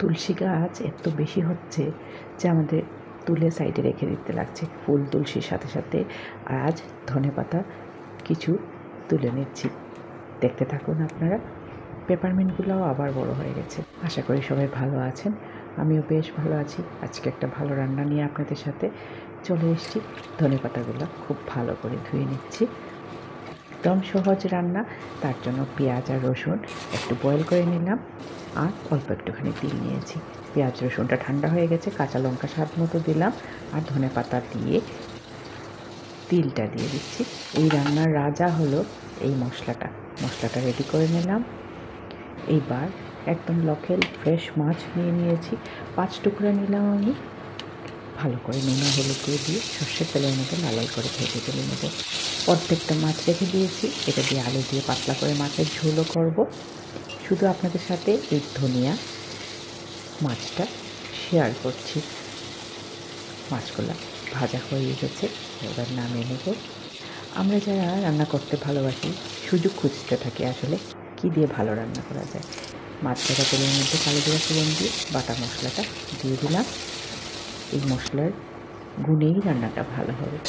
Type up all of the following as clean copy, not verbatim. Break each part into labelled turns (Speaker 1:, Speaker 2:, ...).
Speaker 1: তুলসী গাছ এত বেশি হচ্ছে যে আমাদের তুলে সাইডে রেখে দিতে লাগছে। ফুল তুলসীর সাথে সাথে আজ ধনেপাতা কিছু তুলে নিচ্ছি। দেখতে থাকুন আপনারা। পেপারমিন্টগুলোও আবার বড় হয়ে গেছে। আশা করি সবাই ভালো আছেন, আমিও বেশ ভালো আছি। আজকে একটা ভালো রান্না নিয়ে আপনাদের সাথে চলে এসেছি। ধনেপাতাগুলো খুব ভালো করে ধুয়ে নিচ্ছি। একদম সহজ রান্না। তার জন্য পেঁয়াজ আর রসুন একটু বয়েল করে নিলাম আর অল্প একটুখানি তিল নিয়েছি। পেঁয়াজ রসুনটা ঠান্ডা হয়ে গেছে, কাঁচা লঙ্কা স্বাদ মতো দিলাম আর ধনেপাতা দিয়ে তিলটা দিয়ে দিচ্ছি। এই রান্নার রাজা হলো এই মশলাটা রেডি করে নিলাম। এইবার একদম লোকাল ফ্রেশ মাছ নিয়েছি, 5 টুকরা নিলাম আমি। ভালো করে নুন হলুদ দিয়ে সর্ষের তেলের মধ্যে লাল করে ভেজে তুলে নেব। প্রত্যেকটা মাছ রেখে দিয়েছি। এটা দিয়ে আলু দিয়ে পাতলা করে মাছের ঝোলও করব। শুধু আপনাদের সাথে এই ধনিয়া মাছটা শেয়ার করছি। মাছগুলো ভাজা হয়ে গেছে, এবার নামিয়ে নেব। আমরা যারা রান্না করতে ভালোবাসি সুযোগ খুঁজতে থাকি আসলে কী দিয়ে ভালো রান্না করা যায়। মাছ ভাজা তেলের মধ্যে কালো জিরা ফোড়ন দিয়ে বাটা মশলাটা দিয়ে দিলাম। এই মশলার গুণেই রান্নাটা ভালো হবে।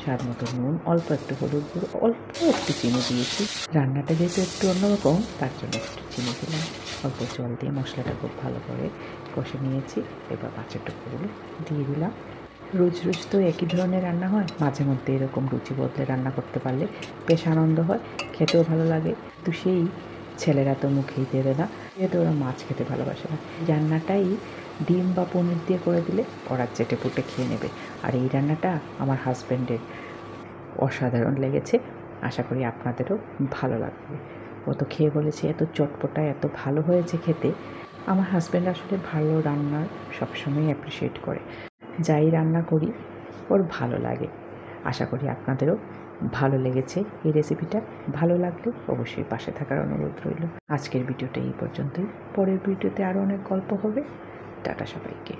Speaker 1: স্বাদ মতো নুন, অল্প একটু হলুদ গুঁড়ো, অল্প একটু চিনি দিয়েছি। রান্নাটা যেহেতু একটু অন্যরকম তার জন্য একটু চিনি দিলাম। অল্প জল দিয়ে মশলাটা খুব ভালো করে কষে নিয়েছি। এবার মাছের টুকরোগুলো দিয়ে দিলাম। রোজ রোজ তো একই ধরনের রান্না হয়, মাঝে মধ্যে এরকম রুচি বদলে রান্না করতে পারলে বেশ আনন্দ হয়, খেতেও ভালো লাগে। তো সেই ছেলেরা তো মুখেই দেবে না, যেহেতু ওরা মাছ খেতে ভালোবাসে না। রান্নাটাই ডিম বা পনির দিয়ে করে দিলে ওরা চেটে পুটে খেয়ে নেবে। আর এই রান্নাটা আমার হাজব্যান্ডের অসাধারণ লেগেছে। আশা করি আপনাদেরও ভালো লাগবে। ও তো খেয়ে বলেছে এত চটপটা, এত ভালো হয়েছে খেতে। আমার হাজব্যান্ড আসলে ভালো রান্নার সবসময় অ্যাপ্রিসিয়েট করে। যাই রান্না করি ওর ভালো লাগে। আশা করি আপনাদেরও ভালো লেগেছে এই রেসিপিটা। ভালো লাগলে অবশ্যই পাশে থাকার অনুরোধ রইল। আজকের ভিডিওটা এই পর্যন্তই। পরের ভিডিওতে আরও অনেক গল্প হবে। টাটা সবাইকে।